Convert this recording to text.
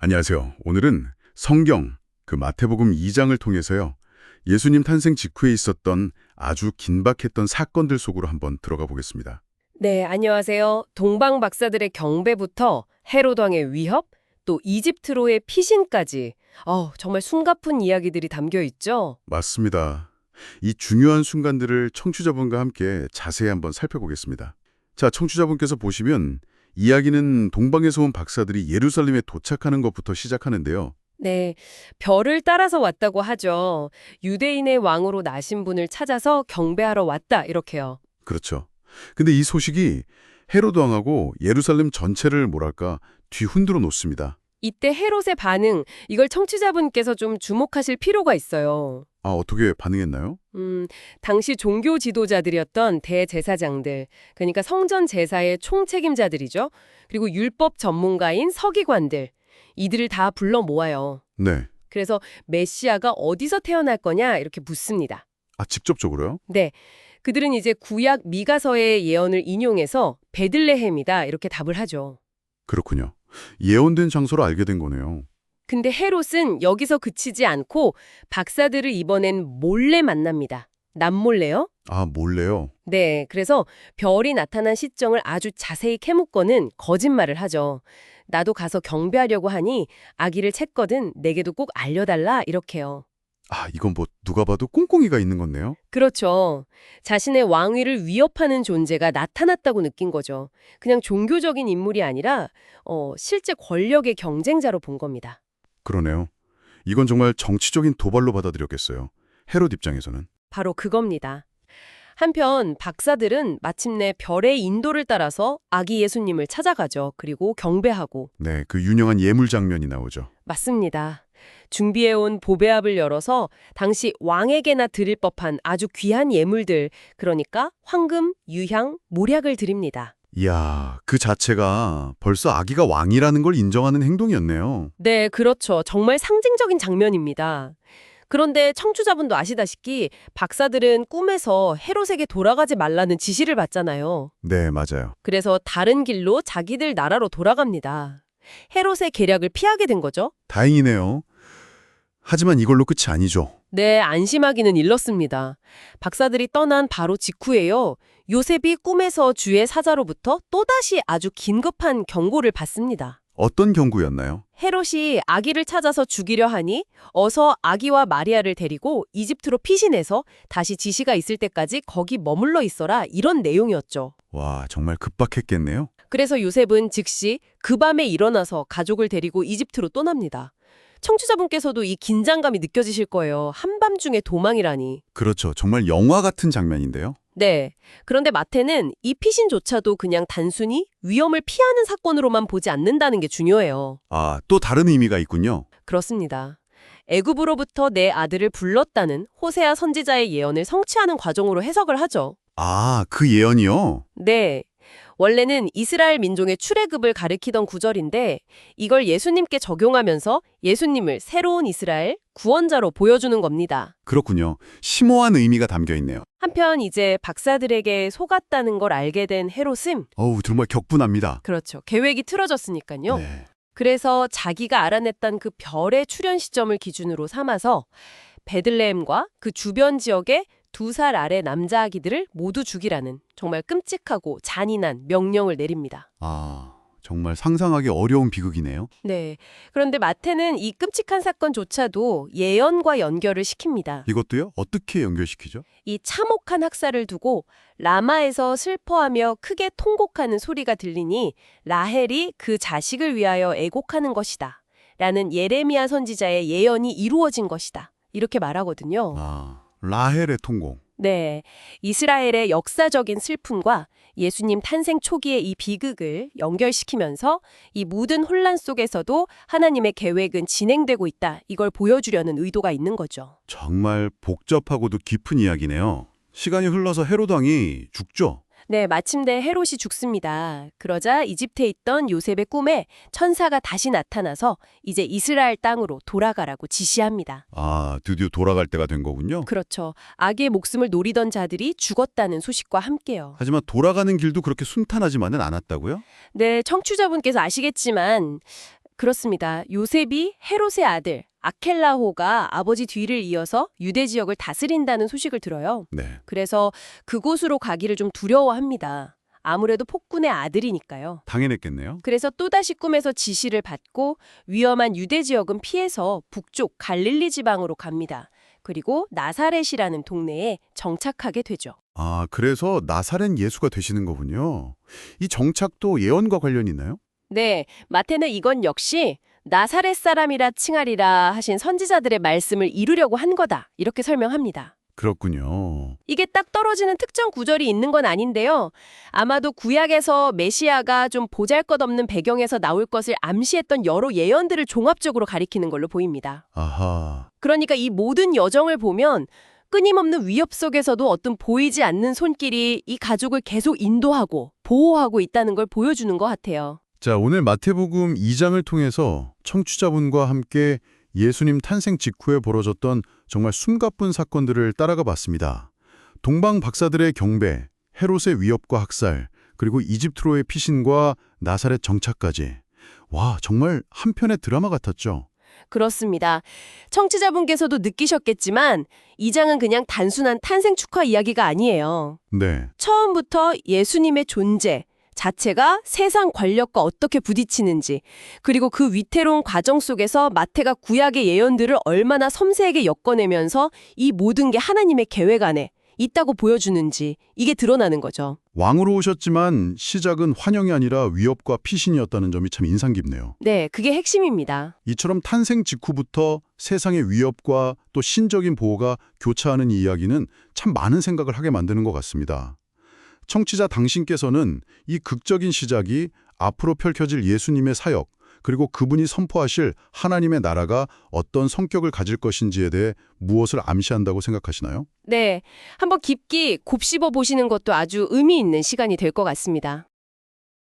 안녕하세요. 오늘은 성경, 마태복음 2장을 통해서요. 예수님 탄생 직후에 있었던 아주 긴박했던 사건들 속으로 한번 들어가 보겠습니다. 네, 안녕하세요. 동방 박사들의 경배부터 헤롯 왕의 위협, 또 이집트로의 피신까지 정말 숨가쁜 이야기들이 담겨 있죠. 맞습니다. 이 중요한 순간들을 청취자분과 함께 자세히 한번 살펴보겠습니다. 자, 청취자분께서 보시면 이야기는 동방에서 온 박사들이 예루살렘에 도착하는 것부터 시작하는데요. 네, 별을 따라서 왔다고 하죠. 유대인의 왕으로 나신 분을 찾아서 경배하러 왔다, 이렇게요. 그렇죠. 근데 이 소식이 헤로드 왕하고 예루살렘 전체를 뒤흔들어 놓습니다. 이때 헤롯의 반응, 이걸 청취자분께서 좀 주목하실 필요가 있어요. 아, 어떻게 반응했나요? 당시 종교 지도자들이었던 대제사장들, 그러니까 성전 제사의 총책임자들이죠. 그리고 율법 전문가인 서기관들, 이들을 다 불러 모아요. 네. 그래서 메시아가 어디서 태어날 거냐 이렇게 묻습니다. 아, 직접적으로요? 네, 그들은 이제 구약 미가서의 예언을 인용해서 베들레헴이다 이렇게 답을 하죠. 그렇군요. 예언된 장소를 알게 된 거네요. 근데 헤롯은 여기서 그치지 않고 박사들을 이번엔 몰래 만납니다. 남몰래요? 아, 몰래요? 네, 그래서 별이 나타난 시점을 아주 자세히 캐묻고는 거짓말을 하죠. 나도 가서 경배하려고 하니 아기를 챘거든 내게도 꼭 알려달라 이렇게요. 아, 이건 누가 봐도 꿍꿍이가 있는 건데요? 그렇죠. 자신의 왕위를 위협하는 존재가 나타났다고 느낀 거죠. 그냥 종교적인 인물이 아니라 실제 권력의 경쟁자로 본 겁니다. 그러네요. 이건 정말 정치적인 도발로 받아들였겠어요. 헤롯 입장에서는. 바로 그겁니다. 한편 박사들은 마침내 별의 인도를 따라서 아기 예수님을 찾아가죠. 그리고 경배하고. 네, 그 유명한 예물 장면이 나오죠. 맞습니다. 준비해온 보배압을 열어서 당시 왕에게나 드릴 법한 아주 귀한 예물들, 그러니까 황금, 유향, 몰약을 드립니다. 이야, 그 자체가 벌써 아기가 왕이라는 걸 인정하는 행동이었네요. 네, 그렇죠. 정말 상징적인 장면입니다. 그런데 청취자분도 아시다시피 박사들은 꿈에서 헤롯에게 돌아가지 말라는 지시를 받잖아요. 네, 맞아요. 그래서 다른 길로 자기들 나라로 돌아갑니다. 헤롯의 계략을 피하게 된 거죠. 다행이네요. 하지만 이걸로 끝이 아니죠. 네, 안심하기는 일렀습니다. 박사들이 떠난 바로 직후에요. 요셉이 꿈에서 주의 사자로부터 또다시 아주 긴급한 경고를 받습니다. 어떤 경고였나요? 헤롯이 아기를 찾아서 죽이려 하니 어서 아기와 마리아를 데리고 이집트로 피신해서 다시 지시가 있을 때까지 거기 머물러 있어라 이런 내용이었죠. 와, 정말 급박했겠네요. 그래서 요셉은 즉시 그 밤에 일어나서 가족을 데리고 이집트로 떠납니다. 청취자분께서도 이 긴장감이 느껴지실 거예요. 한밤중에 도망이라니. 그렇죠. 정말 영화 같은 장면인데요. 네. 그런데 마태는 이 피신조차도 그냥 단순히 위험을 피하는 사건으로만 보지 않는다는 게 중요해요. 아, 또 다른 의미가 있군요. 그렇습니다. 애굽으로부터 내 아들을 불렀다는 호세아 선지자의 예언을 성취하는 과정으로 해석을 하죠. 아, 그 예언이요? 네. 원래는 이스라엘 민족의 출애굽을 가리키던 구절인데 이걸 예수님께 적용하면서 예수님을 새로운 이스라엘 구원자로 보여주는 겁니다. 그렇군요. 심오한 의미가 담겨 있네요. 한편 이제 박사들에게 속았다는 걸 알게 된 헤롯은 어우, 정말 격분합니다. 그렇죠. 계획이 틀어졌으니까요. 네. 그래서 자기가 알아냈던 그 별의 출현 시점을 기준으로 삼아서 베들레헴과 그 주변 지역의 2살 아래 남자아기들을 모두 죽이라는 정말 끔찍하고 잔인한 명령을 내립니다. 아, 정말 상상하기 어려운 비극이네요. 네. 그런데 마태는 이 끔찍한 사건조차도 예언과 연결을 시킵니다. 이것도요? 어떻게 연결시키죠? 이 참혹한 학살을 두고 라마에서 슬퍼하며 크게 통곡하는 소리가 들리니 라헬이 그 자식을 위하여 애곡하는 것이다. 라는 예레미야 선지자의 예언이 이루어진 것이다. 이렇게 말하거든요. 아, 라헬의 통곡. 네, 이스라엘의 역사적인 슬픔과 예수님 탄생 초기의 이 비극을 연결시키면서 이 모든 혼란 속에서도 하나님의 계획은 진행되고 있다. 이걸 보여주려는 의도가 있는 거죠. 정말 복잡하고도 깊은 이야기네요. 시간이 흘러서 헤롯 왕이 죽죠? 네, 마침내 헤롯이 죽습니다. 그러자 이집트에 있던 요셉의 꿈에 천사가 다시 나타나서 이제 이스라엘 땅으로 돌아가라고 지시합니다. 아, 드디어 돌아갈 때가 된 거군요. 그렇죠. 아기의 목숨을 노리던 자들이 죽었다는 소식과 함께요. 하지만 돌아가는 길도 그렇게 순탄하지만은 않았다고요? 네, 청취자분께서 아시겠지만 그렇습니다. 요셉이 헤롯의 아들 아켈라호가 아버지 뒤를 이어서 유대 지역을 다스린다는 소식을 들어요. 네. 그래서 그곳으로 가기를 좀 두려워합니다. 아무래도 폭군의 아들이니까요. 당연했겠네요. 그래서 또다시 꿈에서 지시를 받고 위험한 유대 지역은 피해서 북쪽 갈릴리 지방으로 갑니다. 그리고 나사렛이라는 동네에 정착하게 되죠. 아, 그래서 나사렛 예수가 되시는 거군요. 이 정착도 예언과 관련이 있나요? 네, 마태는 이건 역시 나사렛 사람이라 칭하리라 하신 선지자들의 말씀을 이루려고 한 거다. 이렇게 설명합니다. 그렇군요. 이게 딱 떨어지는 특정 구절이 있는 건 아닌데요. 아마도 구약에서 메시아가 좀 보잘것없는 배경에서 나올 것을 암시했던 여러 예언들을 종합적으로 가리키는 걸로 보입니다. 아하. 그러니까 이 모든 여정을 보면 끊임없는 위협 속에서도 어떤 보이지 않는 손길이 이 가족을 계속 인도하고 보호하고 있다는 걸 보여주는 것 같아요. 자, 오늘 마태복음 2장을 통해서 청취자분과 함께 예수님 탄생 직후에 벌어졌던 정말 숨가쁜 사건들을 따라가 봤습니다. 동방 박사들의 경배, 헤롯의 위협과 학살, 그리고 이집트로의 피신과 나사렛 정착까지. 와, 정말 한 편의 드라마 같았죠? 그렇습니다. 청취자분께서도 느끼셨겠지만 이 장은 그냥 단순한 탄생 축하 이야기가 아니에요. 네. 처음부터 예수님의 존재 자체가 세상 권력과 어떻게 부딪히는지, 그리고 그 위태로운 과정 속에서 마태가 구약의 예언들을 얼마나 섬세하게 엮어내면서 이 모든 게 하나님의 계획 안에 있다고 보여주는지 이게 드러나는 거죠. 왕으로 오셨지만 시작은 환영이 아니라 위협과 피신이었다는 점이 참 인상 깊네요. 네, 그게 핵심입니다. 이처럼 탄생 직후부터 세상의 위협과 또 신적인 보호가 교차하는 이 이야기는 참 많은 생각을 하게 만드는 것 같습니다. 청취자 당신께서는 이 극적인 시작이 앞으로 펼쳐질 예수님의 사역, 그리고 그분이 선포하실 하나님의 나라가 어떤 성격을 가질 것인지에 대해 무엇을 암시한다고 생각하시나요? 네, 한번 깊게 곱씹어 보시는 것도 아주 의미 있는 시간이 될 것 같습니다.